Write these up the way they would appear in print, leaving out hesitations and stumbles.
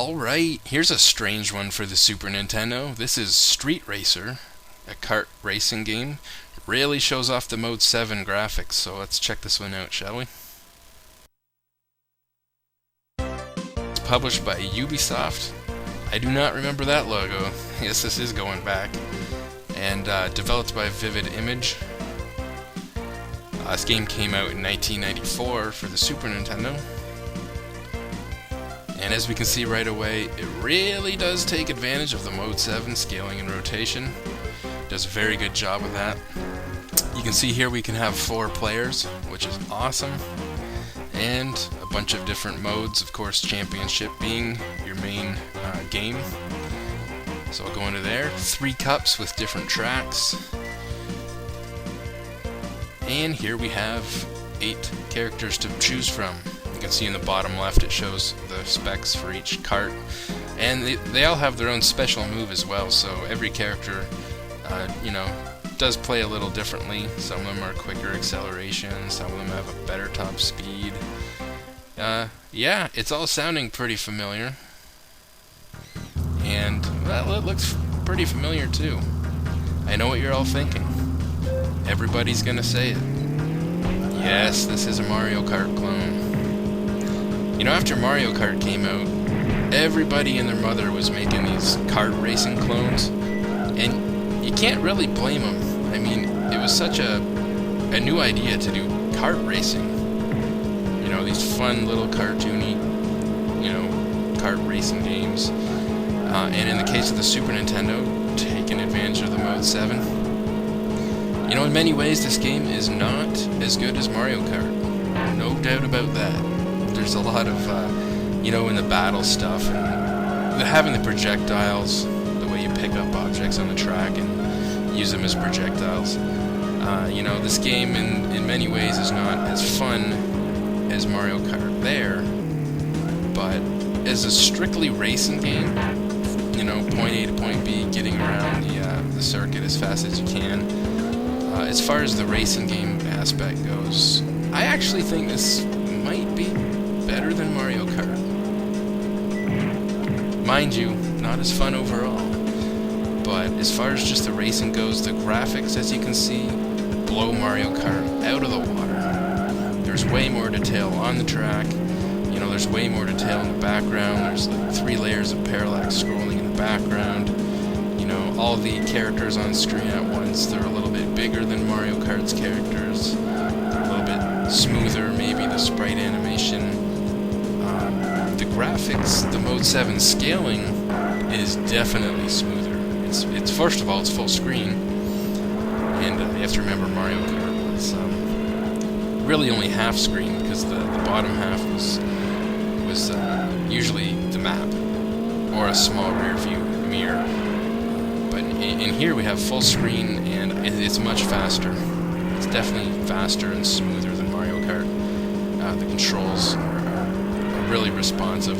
Alright, here's a strange one for the Super Nintendo. This is Street Racer, a kart racing game. It really shows off the Mode 7 graphics, so let's check this one out, shall we? It's published by Ubisoft. I do not remember that logo. Yes, this is going back. And developed by Vivid Image. This game came out in 1994 for the Super Nintendo. And as we can see right away, it really does take advantage of the Mode 7 scaling and rotation. It does a very good job of that. You can see here we can have 4 players, which is awesome. And a bunch of different modes, of course, Championship being your main game. So I'll go into there. 3 cups with different tracks. And here we have 8 characters to choose from. You can see in the bottom left it shows the specs for each kart. And they all have their own special move as well, so every character, does play a little differently. Some of them are quicker acceleration, some of them have a better top speed. Yeah, it's all sounding pretty familiar. And, well, it looks pretty familiar too. I know what you're all thinking. Everybody's gonna say it. Yes, this is a Mario Kart clone. You know, after Mario Kart came out, everybody and their mother was making these kart racing clones, and you can't really blame them. I mean, it was such a new idea to do kart racing. You know, these fun little cartoony, kart racing games. And in the case of the Super Nintendo, taking advantage of the Mode 7. You know, in many ways, this game is not as good as Mario Kart. No doubt about that. There's a lot of, in the battle stuff, and having the projectiles, the way you pick up objects on the track and use them as projectiles. This game in many ways is not as fun as Mario Kart there, but as a strictly racing game, point A to point B, getting around the circuit as fast as you can. As far as the racing game aspect goes, I actually think this might be better than Mario Kart. Mind you, not as fun overall. But as far as just the racing goes, the graphics, as you can see, blow Mario Kart out of the water. There's way more detail on the track. There's way more detail in the background. There's like 3 layers of parallax scrolling in the background. All the characters on screen at once, they're a little bit bigger than Mario Kart's characters. They're a little bit smoother, maybe the sprite animation. The graphics, the Mode 7 scaling is definitely smoother. It's first of all, it's full screen, and you have to remember Mario Kart was really only half screen because the bottom half was usually the map or a small rear view mirror. But in here we have full screen, and it's much faster. It's definitely faster and smoother than Mario Kart. The controls are really responsive,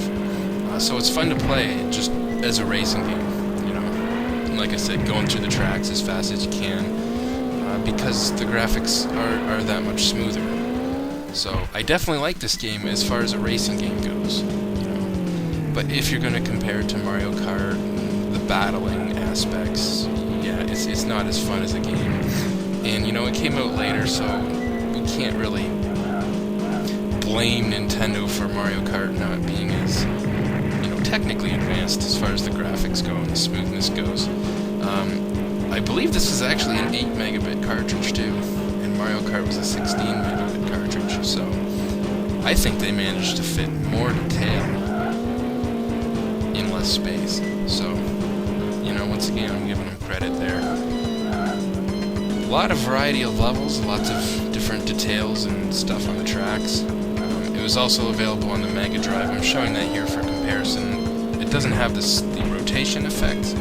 so it's fun to play just as a racing game. And like I said, going through the tracks as fast as you can, because the graphics are that much smoother. So I definitely like this game as far as a racing game goes. But if you're going to compare it to Mario Kart, the battling aspects, yeah, it's not as fun as a game. And it came out later, so we can't really blame Nintendo for Mario Kart not being as technically advanced as far as the graphics go and the smoothness goes. I believe this is actually an 8 megabit cartridge too, and Mario Kart was a 16 megabit cartridge, so I think they managed to fit more detail in less space. So, once again, I'm giving them credit there. A lot of variety of levels, lots of different details and stuff on the tracks. It was also available on the Mega Drive. I'm showing that here for comparison. It doesn't have the rotation effect,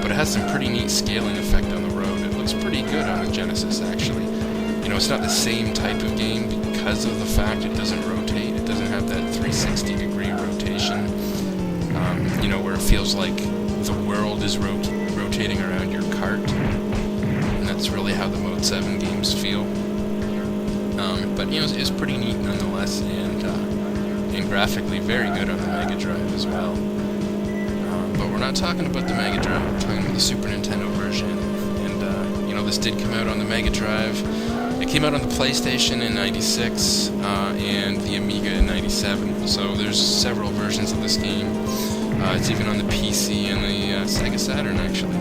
but it has some pretty neat scaling effect on the road. It looks pretty good on the Genesis, actually. It's not the same type of game because of the fact it doesn't rotate. It doesn't have that 360-degree rotation, where it feels like the world is rotating around your kart. And that's really how the Mode 7 games feel. But it's pretty neat nonetheless, and and graphically very good on the Mega Drive as well. But we're not talking about the Mega Drive, we're talking about the Super Nintendo version. And, you know, this did come out on the Mega Drive. It came out on the PlayStation in '96 and the Amiga in '97. So there's several versions of this game. It's even on the PC and the Sega Saturn, actually.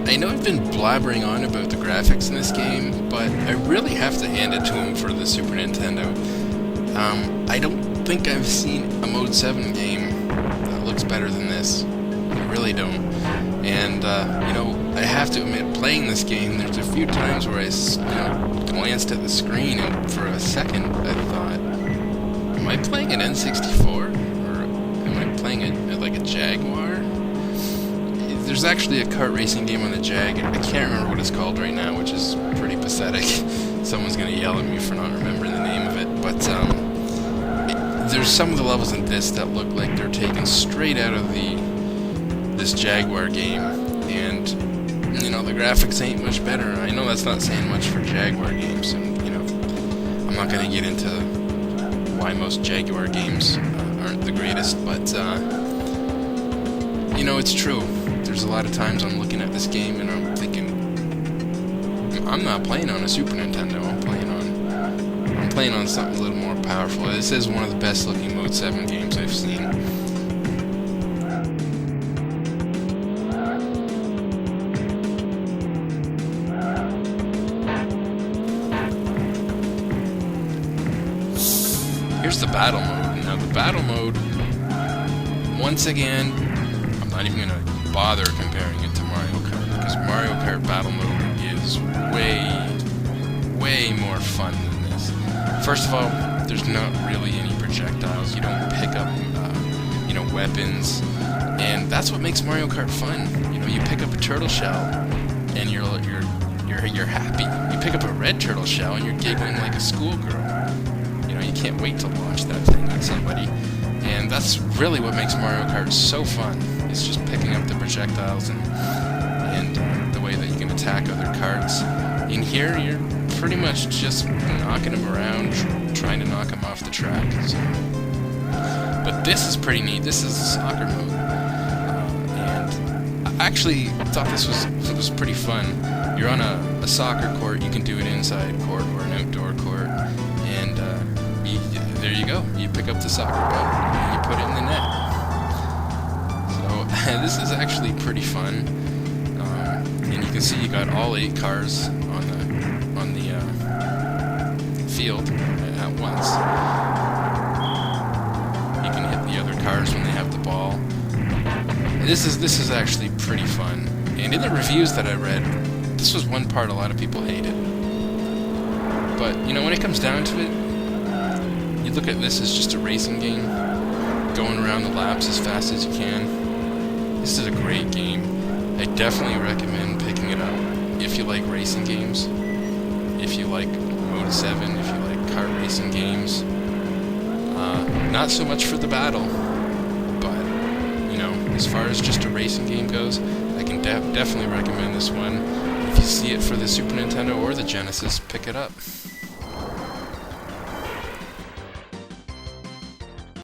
I know I've been blabbering on about the graphics in this game, but I really have to hand it to him for the Super Nintendo. I don't think I've seen a Mode 7 game that looks better than this. I really don't. And, you know, I have to admit, playing this game, there's a few times where I glanced at the screen, and for a second I thought, am I playing an N64? Or am I playing like a Jaguar? There's actually a kart racing game on the Jag. I can't remember what it's called right now, which is pretty pathetic. Someone's going to yell at me for not remembering the name of it. But there's some of the levels in this that look like they're taken straight out of this Jaguar game. And, you know, the graphics ain't much better. I know that's not saying much for Jaguar games. And, you know, I'm not going to get into why most Jaguar games aren't the greatest. But, you know, it's true. There's a lot of times I'm looking at this game and I'm thinking, I'm not playing on a Super Nintendo, I'm playing on something a little more powerful. This is one of the best looking Mode 7 games I've seen. Here's the battle mode. Now the battle mode, once again, I'm not even going to bother comparing it to Mario Kart, because Mario Kart Battle Mode is way more fun than this. First of all, there's not really any projectiles. You don't pick up, you know, weapons, and that's what makes Mario Kart fun. You know, you pick up a turtle shell, and you're happy. You pick up a red turtle shell, and you're giggling like a schoolgirl. You know, you can't wait to launch that thing at somebody, and that's really what makes Mario Kart so fun. It's just picking up the projectiles and the way that you can attack other karts. In here, you're pretty much just knocking them around, trying to knock them off the track. So. But this is pretty neat. This is a soccer mode, and I actually thought this was pretty fun. You're on a soccer court. You can do it inside court or an outdoor court, and there you go. You pick up the soccer ball and you put it in the net. This is actually pretty fun, and you can see you got all 8 cars on the field at once. You can hit the other cars when they have the ball. This is actually pretty fun. And in the reviews that I read, this was one part a lot of people hated. But you know, when it comes down to it, you look at this as just a racing game, going around the laps as fast as you can. This is a great game. I definitely recommend picking it up if you like racing games, if you like Mode 7, if you like kart racing games. Not so much for the battle, but, you know, as far as just a racing game goes, I can definitely recommend this one. If you see it for the Super Nintendo or the Genesis, pick it up.